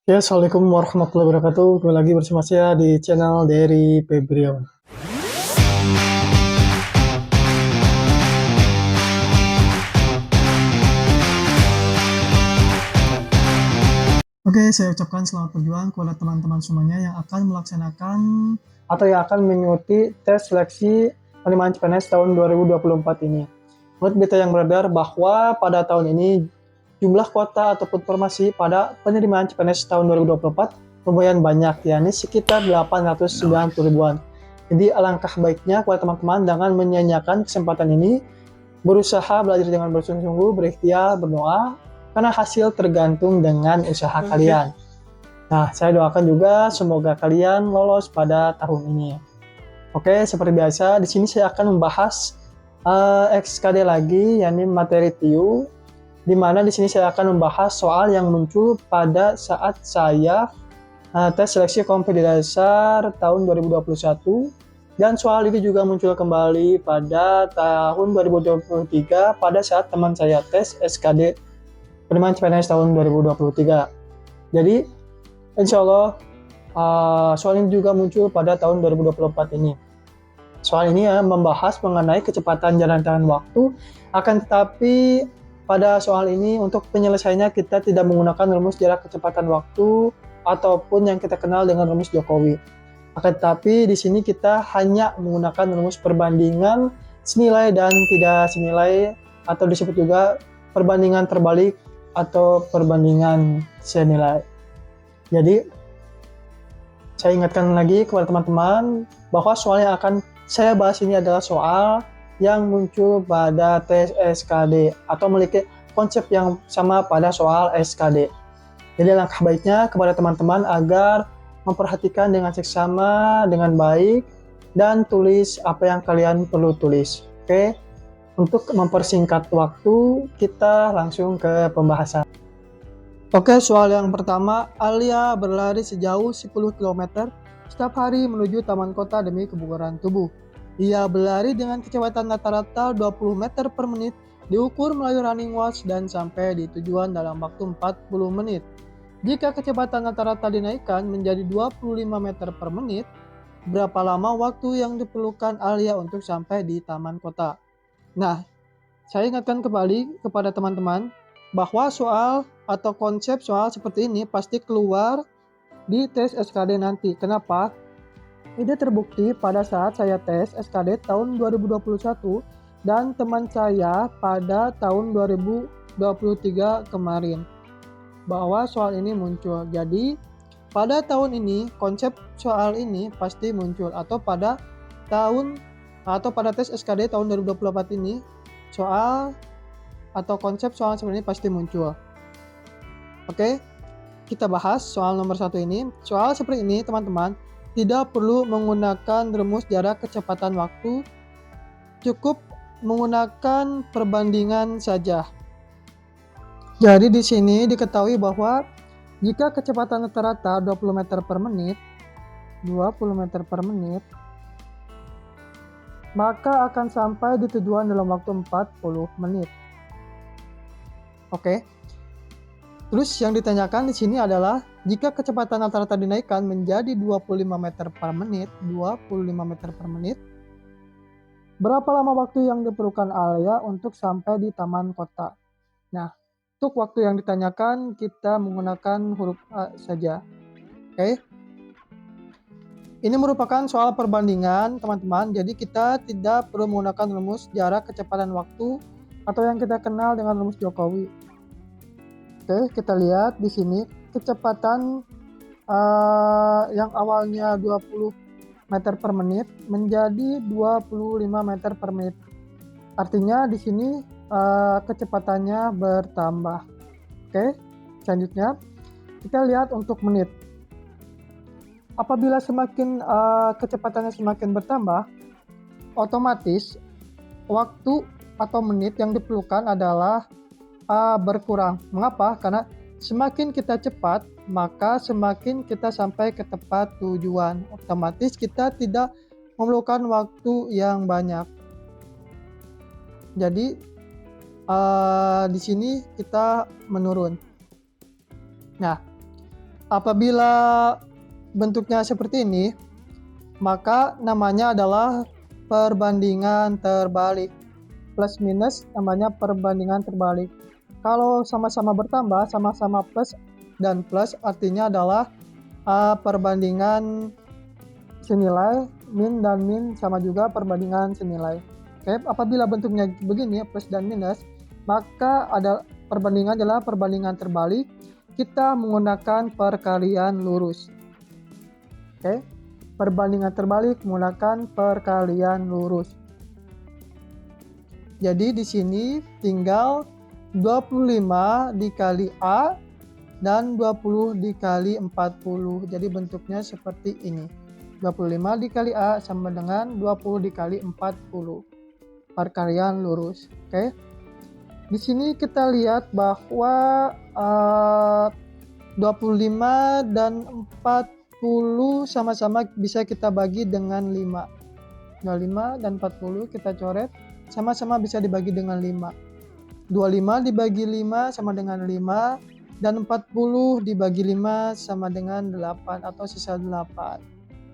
Ya, Assalamualaikum warahmatullahi wabarakatuh. Kembali lagi bersama saya di channel dari Febriawan. Oke, saya ucapkan selamat berjuang kepada teman-teman semuanya yang akan melaksanakan atau yang akan mengikuti tes seleksi penerimaan CPNS tahun 2024 ini. Menurut berita yang beredar bahwa pada tahun ini jumlah kuota ataupun formasi pada penerimaan CPNS tahun 2024 lumayan banyak, yakni sekitar 890 ribuan. Jadi alangkah baiknya kepada teman-teman jangan menyia-nyiakan kesempatan ini, berusaha belajar dengan bersungguh-sungguh, berikhtiar, berdoa, karena hasil tergantung dengan usaha kalian. Nah, saya doakan juga semoga kalian lolos pada tahun ini. Oke, seperti biasa, di sini saya akan membahas XKD lagi, yakni materi TIU, di mana di sini saya akan membahas soal yang muncul pada saat saya tes seleksi kompetensi dasar tahun 2021, dan soal ini juga muncul kembali pada tahun 2023 pada saat teman saya tes SKD penerimaan CPNS tahun 2023. Jadi insya Allah soal ini juga muncul pada tahun 2024 ini. Soal ini membahas mengenai kecepatan jalan tangan waktu, akan tetapi pada soal ini untuk penyelesaiannya kita tidak menggunakan rumus jarak kecepatan waktu ataupun yang kita kenal dengan rumus Jokowi. Akan tetapi di sini kita hanya menggunakan rumus perbandingan senilai dan tidak senilai, atau disebut juga perbandingan terbalik atau perbandingan senilai. Jadi saya ingatkan lagi kepada teman-teman bahwa soal yang akan saya bahas ini adalah soal yang muncul pada tes SKD atau memiliki konsep yang sama pada soal SKD. Jadi langkah baiknya kepada teman-teman agar memperhatikan dengan seksama, dengan baik, dan tulis apa yang kalian perlu tulis. Oke? Untuk mempersingkat waktu, kita langsung ke pembahasan. Oke, soal yang pertama, Alia berlari sejauh 10 km setiap hari menuju taman kota demi kebugaran tubuh. Ia berlari dengan kecepatan rata-rata 20 meter per menit, diukur melalui running watch dan sampai di tujuan dalam waktu 40 menit. Jika kecepatan rata-rata dinaikkan menjadi 25 meter per menit, berapa lama waktu yang diperlukan Alia untuk sampai di taman kota? Nah, saya ingatkan kembali kepada teman-teman bahwa soal atau konsep soal seperti ini pasti keluar di tes SKD nanti. Kenapa? Ini terbukti pada saat saya tes SKD tahun 2021 dan teman saya pada tahun 2023 kemarin, bahwa soal ini muncul. Jadi pada tahun ini konsep soal ini pasti muncul, atau pada tes SKD tahun 2024 ini soal atau konsep soal seperti ini pasti muncul. Oke, kita bahas soal nomor 1 ini. Soal seperti ini teman-teman tidak perlu menggunakan rumus jarak kecepatan waktu, cukup menggunakan perbandingan saja. Jadi di sini diketahui bahwa jika kecepatan rata-rata 20 meter per menit, maka akan sampai di tujuan dalam waktu 40 menit. Oke. Terus yang ditanyakan di sini adalah jika kecepatan rata-rata dinaikkan menjadi 25 meter per menit, berapa lama waktu yang diperlukan Alia untuk sampai di taman kota? Nah, untuk waktu yang ditanyakan kita menggunakan huruf A saja. Oke. Ini merupakan soal perbandingan, teman-teman. Jadi kita tidak perlu menggunakan rumus jarak kecepatan waktu atau yang kita kenal dengan rumus Jokowi. Oke, kita lihat di sini kecepatan yang awalnya 20 meter per menit menjadi 25 meter per menit. Artinya di sini kecepatannya bertambah. Oke, selanjutnya kita lihat untuk menit. Apabila semakin kecepatannya semakin bertambah, otomatis waktu atau menit yang diperlukan adalah berkurang. Mengapa? Karena semakin kita cepat, maka semakin kita sampai ke tempat tujuan. Otomatis kita tidak memerlukan waktu yang banyak. Jadi di sini kita menurun. Nah, Apabila bentuknya seperti ini, maka namanya adalah perbandingan terbalik. Plus minus namanya perbandingan terbalik. Kalau sama-sama bertambah, sama-sama plus dan plus artinya adalah perbandingan senilai. Min dan min sama juga perbandingan senilai. Oke, apabila bentuknya begini plus dan minus, maka ada perbandingan adalah perbandingan terbalik. Kita menggunakan perkalian lurus. Oke, perbandingan terbalik menggunakan perkalian lurus. Jadi di sini tinggal 25 dikali A dan 20 dikali 40. Jadi bentuknya seperti ini. 25 dikali A sama dengan 20 dikali 40. Perkalian lurus. Oke. Di sini kita lihat bahwa 25 dan 40 sama-sama bisa kita bagi dengan 5. 25 dan 40 kita coret sama-sama bisa dibagi dengan 5. 25 dibagi 5 sama dengan 5 dan 40 dibagi 5 sama dengan 8 atau sisa 8.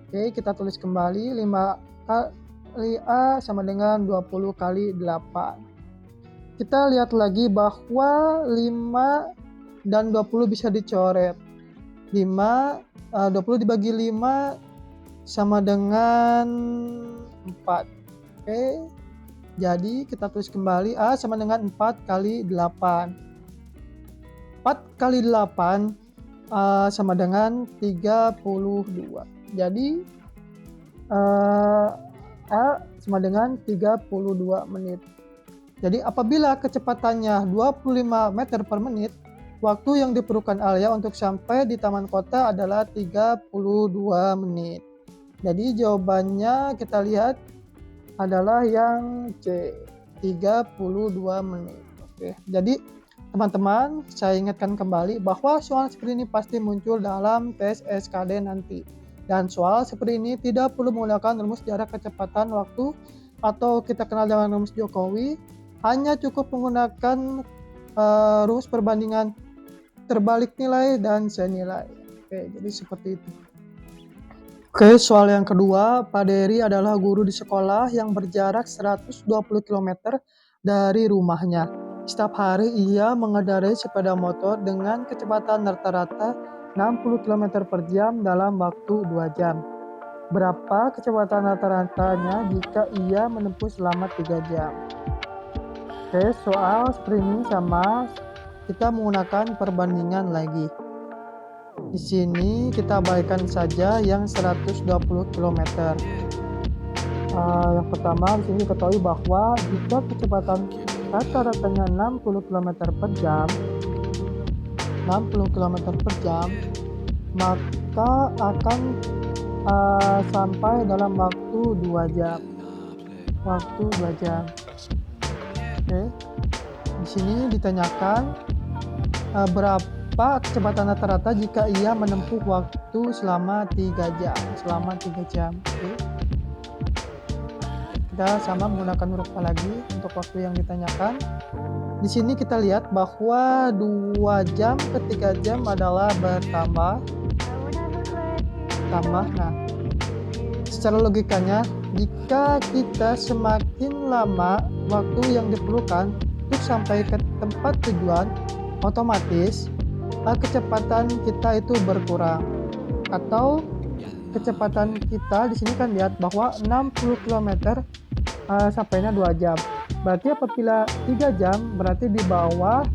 Oke, kita tulis kembali 5 kali A sama dengan 20 kali 8. Kita lihat lagi bahwa 5 dan 20 bisa dicoret. 20 dibagi 5 sama dengan 4. Oke. Jadi kita tulis kembali A sama dengan 4 kali 8. 4 kali 8 sama dengan 32. Jadi A sama dengan 32 menit. Jadi apabila kecepatannya 25 meter per menit, waktu yang diperlukan Alia untuk sampai di taman kota adalah 32 menit. Jadi jawabannya kita lihat adalah yang C, 32 menit. Oke, jadi teman-teman, saya ingatkan kembali bahwa soal seperti ini pasti muncul dalam tes SKD nanti. Dan soal seperti ini tidak perlu menggunakan rumus jarak kecepatan waktu atau kita kenal dengan rumus Jokowi, hanya cukup menggunakan rumus perbandingan terbalik nilai dan senilai. Oke, jadi seperti itu. Oke, soal yang kedua, Pak Dery adalah guru di sekolah yang berjarak 120 km dari rumahnya. Setiap hari ia mengendarai sepeda motor dengan kecepatan rata-rata 60 km per jam dalam waktu 2 jam. Berapa kecepatan rata-ratanya jika ia menempuh selama 3 jam? Oke, soal seperti ini sama kita menggunakan perbandingan lagi. Di sini kita baikkan saja yang 120 km. Yang pertama di sini diketahui bahwa jika kecepatan rata-ratanya 60 km per jam, maka akan sampai dalam waktu 2 jam. Oke. Di sini ditanyakan berapa kecepatan rata-rata jika ia menempuh waktu selama 3 jam. Oke. Kita sama menggunakan huruf A lagi untuk waktu yang ditanyakan. Di sini kita lihat bahwa 2 jam ke 3 jam adalah bertambah. Nah, secara logikanya, jika kita semakin lama waktu yang diperlukan untuk sampai ke tempat tujuan, otomatis kecepatan kita itu berkurang. Atau kecepatan kita di sini kan lihat bahwa 60 km sampainya 2 jam. Berarti apabila 3 jam berarti di bawah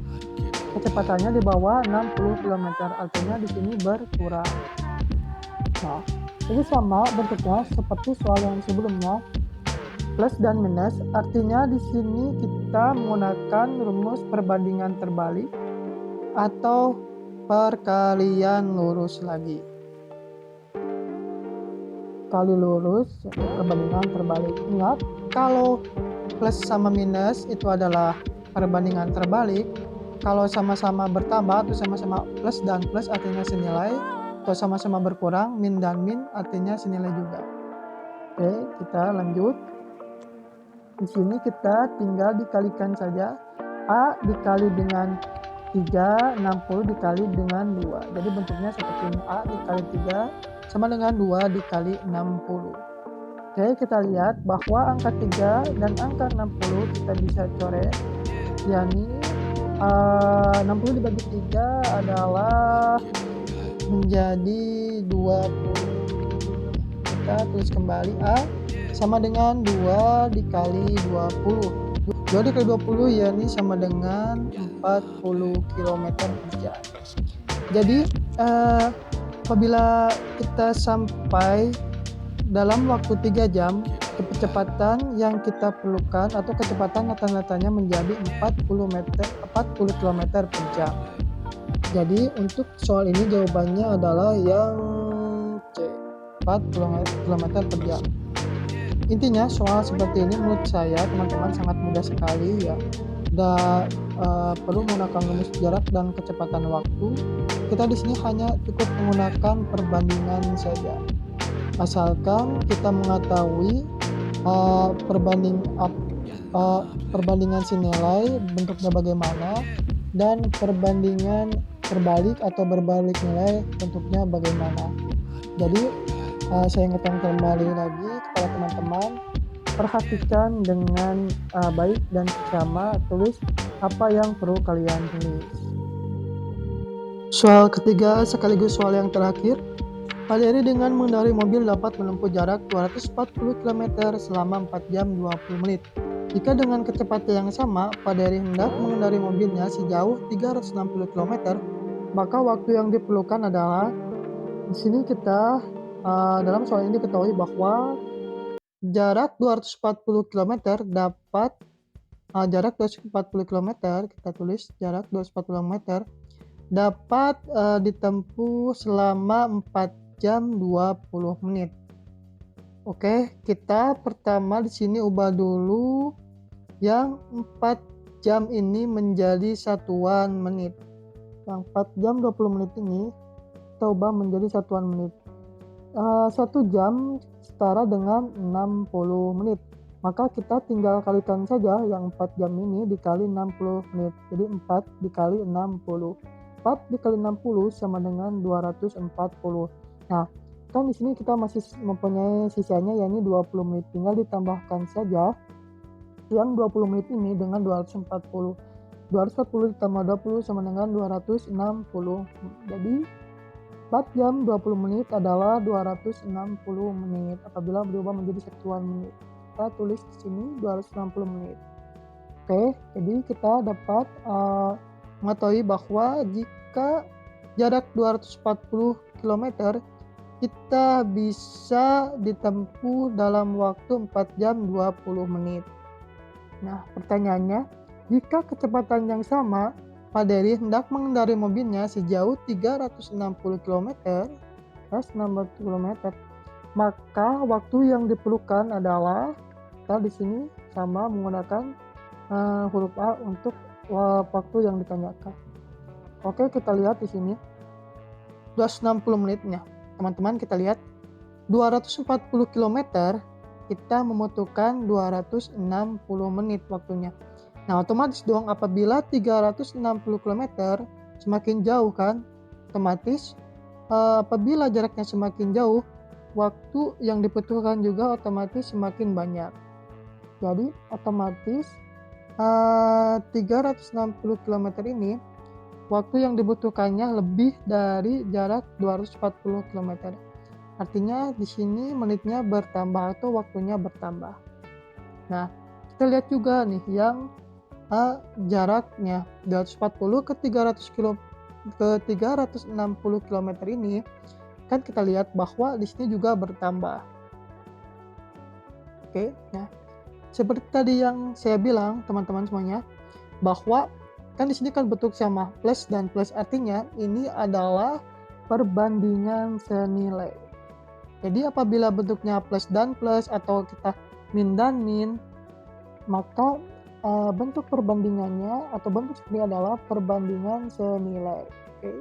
kecepatannya di bawah 60 km, artinya di sini berkurang. Nah, ini sama bentuknya seperti soal yang sebelumnya, plus dan minus. Artinya di sini kita menggunakan rumus perbandingan terbalik atau perkalian lurus lagi. Kali lurus perbandingan terbalik. Ingat, kalau plus sama minus itu adalah perbandingan terbalik. Kalau sama-sama bertambah atau sama-sama plus dan plus artinya senilai, atau sama-sama berkurang, min dan min artinya senilai juga. Oke, kita lanjut. Di sini kita tinggal dikalikan saja. A dikali dengan 360 dikali dengan 2. Jadi bentuknya seperti ini, A dikali 3 sama dengan 2 dikali 60. Oke, kita lihat bahwa angka 3 dan angka 60 kita bisa coret, yakni 60 dibagi 3 adalah menjadi 20. Kita tulis kembali A sama dengan 2 dikali 20. 2 dikali 20 yakni sama dengan 40 km per jam. Jadi apabila kita sampai dalam waktu 3 jam, kecepatan yang kita perlukan atau kecepatan rata-ratanya menjadi 40 km per jam. Jadi untuk soal ini jawabannya adalah yang C, 40 km per jam. Intinya soal seperti ini menurut saya teman-teman sangat mudah sekali ya. Tidak perlu menggunakan rumus jarak dan kecepatan waktu. Kita di sini hanya cukup menggunakan perbandingan saja. Asalkan kita mengetahui perbandingan si nilai bentuknya bagaimana dan perbandingan terbalik atau berbalik nilai bentuknya bagaimana. Jadi saya ingatkan kembali lagi kepada teman-teman, perhatikan dengan baik dan seksama, tulis apa yang perlu kalian tulis. Soal ketiga sekaligus soal yang terakhir. Pak Dery dengan mengendarai mobil dapat menempuh jarak 240 km selama 4 jam 20 menit. Jika dengan kecepatan yang sama, Pak Dery hendak mengendarai mobilnya sejauh 360 km, maka waktu yang diperlukan adalah, di sini kita dalam soal ini diketahui bahwa jarak 240 km dapat jarak 240 km, kita tulis jarak 240 km dapat ditempuh selama 4 jam 20 menit. Oke, kita pertama di sini ubah dulu yang 4 jam ini menjadi satuan menit. Yang 4 jam 20 menit ini kita ubah menjadi satuan menit. 1 jam setara dengan 60 menit. Maka kita tinggal kalikan saja yang 4 jam ini dikali 60 menit. Jadi 4 dikali 60. 4 dikali 60 sama dengan 240. Nah, kan di sini kita masih mempunyai sisanya yakni 20 menit. Tinggal ditambahkan saja yang 20 menit ini dengan 240. 240 ditambah 20 sama dengan 260. Jadi 4 jam 20 menit adalah 260 menit apabila berubah menjadi satuan menit. Kita tulis di sini 260 menit. Oke, jadi kita dapat mengetahui bahwa jika jarak 240 km kita bisa ditempuh dalam waktu 4 jam 20 menit. Nah, pertanyaannya, jika kecepatan yang sama, Pak Dery hendak mengendarai mobilnya sejauh 360 km, maka waktu yang diperlukan adalah, kita di sini sama menggunakan huruf A untuk waktu yang ditanyakan. Oke, kita lihat di sini 260 menitnya. Teman-teman, kita lihat 240 km kita membutuhkan 260 menit waktunya. Nah, otomatis dong apabila 360 km semakin jauh kan, otomatis apabila jaraknya semakin jauh, waktu yang dibutuhkan juga otomatis semakin banyak. Jadi otomatis 360 km ini waktu yang dibutuhkannya lebih dari jarak 240 km. Artinya di sini menitnya bertambah atau waktunya bertambah. Nah, kita lihat juga nih yang jaraknya 240 ke 360 km ini kan kita lihat bahwa di sini juga bertambah. Oke, nah seperti tadi yang saya bilang teman-teman semuanya, bahwa kan di sini kan bentuk sama plus dan plus, artinya ini adalah perbandingan senilai. Jadi apabila bentuknya plus dan plus atau kita min dan min, maka bentuk perbandingannya atau bentuk ini adalah perbandingan senilai. Oke.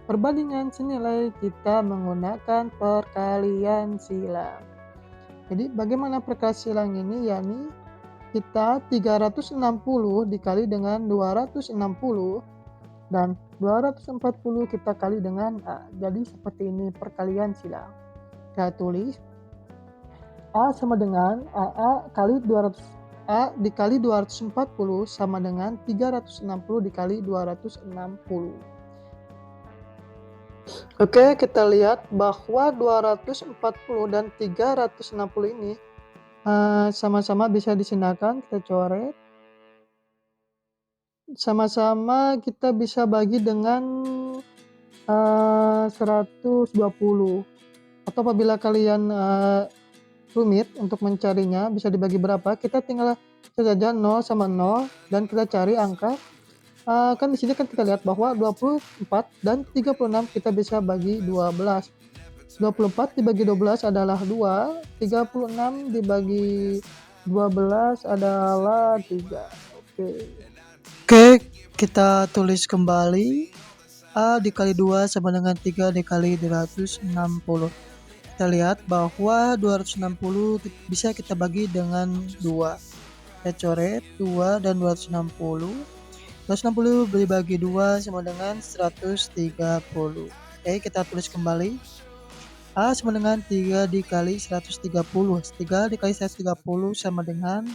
Perbandingan senilai kita menggunakan perkalian silang. Jadi bagaimana perkalian silang ini, yakni kita 360 dikali dengan 260 dan 240 kita kali dengan A. Jadi seperti ini perkalian silang. Kita tulis A sama dengan AA kali 200 A dikali 240 sama dengan 360 dikali 260. Oke, kita lihat bahwa 240 dan 360 ini sama-sama bisa disinakan, kita coret. Sama-sama kita bisa bagi dengan 120. Atau apabila kalian rumit untuk mencarinya, bisa dibagi berapa, kita tinggal saja 0 sama 0 dan kita cari angka. Kan di sini kan kita lihat bahwa 24 dan 36 kita bisa bagi 12. 24 dibagi 12 adalah 2, 36 dibagi 12 adalah 3. Oke, kita tulis kembali. A dikali 2 sama dengan 3 dikali 260. Kita lihat bahwa 260 bisa kita bagi dengan 2. Kita coret 2 dan 260. 260 dibagi 2 sama dengan 130. Oke, kita tulis kembali. A sama dengan 3 dikali 130. 3 dikali 130 sama dengan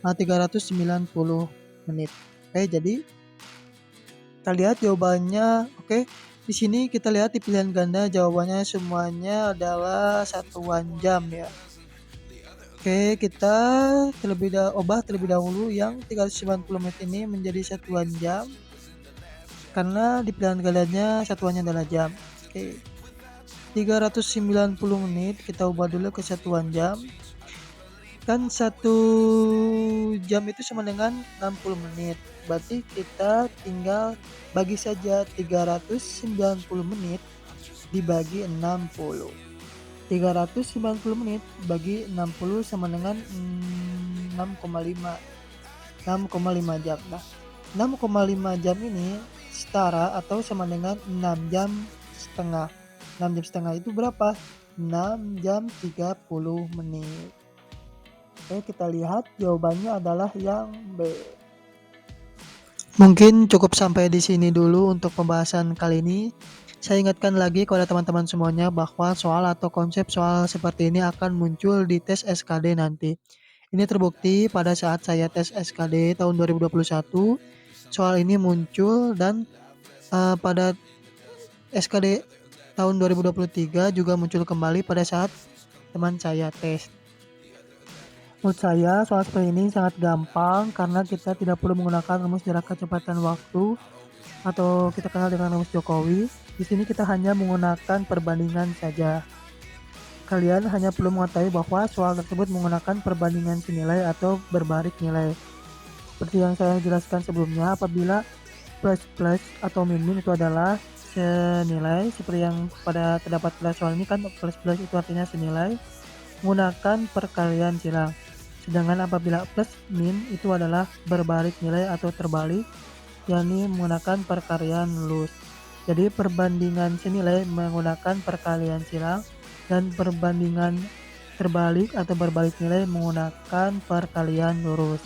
390 menit. Oke, jadi kita lihat jawabannya. Oke, di sini kita lihat di pilihan ganda jawabannya semuanya adalah satuan jam ya. Oke, kita ubah terlebih dahulu yang 390 menit ini menjadi satuan jam karena di pilihan gandanya satuannya adalah jam. Oke, 390 menit kita ubah dulu ke satuan jam. Kan 1 jam itu sama dengan 60 menit. Berarti kita tinggal bagi saja 390 menit dibagi 60. 390 menit bagi 60 sama dengan 6,5 jam. Nah, 6,5 jam ini setara atau sama dengan 6 jam setengah. 6 jam setengah itu berapa? 6 jam 30 menit. Oke, kita lihat jawabannya adalah yang B. Mungkin cukup sampai di sini dulu untuk pembahasan kali ini. Saya ingatkan lagi kepada teman-teman semuanya bahwa soal atau konsep soal seperti ini akan muncul di tes SKD nanti. Ini terbukti pada saat saya tes SKD tahun 2021, soal ini muncul dan pada SKD tahun 2023 juga muncul kembali pada saat teman saya tes. Menurut saya soal seperti ini sangat gampang karena kita tidak perlu menggunakan rumus jarak kecepatan waktu atau kita kenal dengan rumus Jokowi. Di sini kita hanya menggunakan perbandingan saja. Kalian hanya perlu mengetahui bahwa soal tersebut menggunakan perbandingan senilai atau berbalik nilai. Seperti yang saya jelaskan sebelumnya, apabila plus atau min itu adalah senilai, seperti yang pada terdapat pada soal ini kan plus itu artinya senilai, menggunakan perkalian silang. Sedangkan apabila plus min itu adalah berbalik nilai atau terbalik, yakni menggunakan perkalian lurus. Jadi perbandingan senilai menggunakan perkalian silang dan perbandingan terbalik atau berbalik nilai menggunakan perkalian lurus.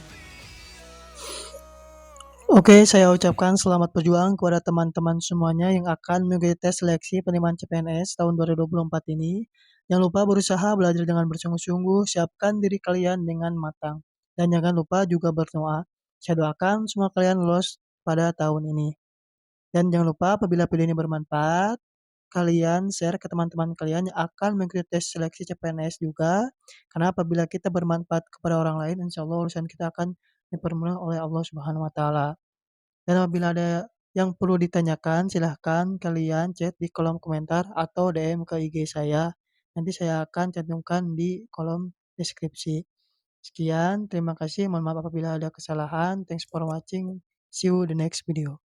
Oke, saya ucapkan selamat berjuang kepada teman-teman semuanya yang akan mengikuti tes seleksi penerimaan CPNS tahun 2024 ini. Jangan lupa berusaha belajar dengan bersungguh-sungguh, siapkan diri kalian dengan matang. Dan jangan lupa juga berdoa. Saya doakan semua kalian lulus pada tahun ini. Dan jangan lupa apabila video ini bermanfaat, kalian share ke teman-teman kalian yang akan mengikuti tes seleksi CPNS juga. Karena apabila kita bermanfaat kepada orang lain, insya Allah urusan kita akan dipermudah oleh Allah Subhanahu wa Ta'ala. Dan apabila ada yang perlu ditanyakan, silahkan kalian chat di kolom komentar atau DM ke IG saya. Nanti saya akan cantumkan di kolom deskripsi. Sekian, terima kasih. Mohon maaf apabila ada kesalahan. Thanks for watching. See you the next video.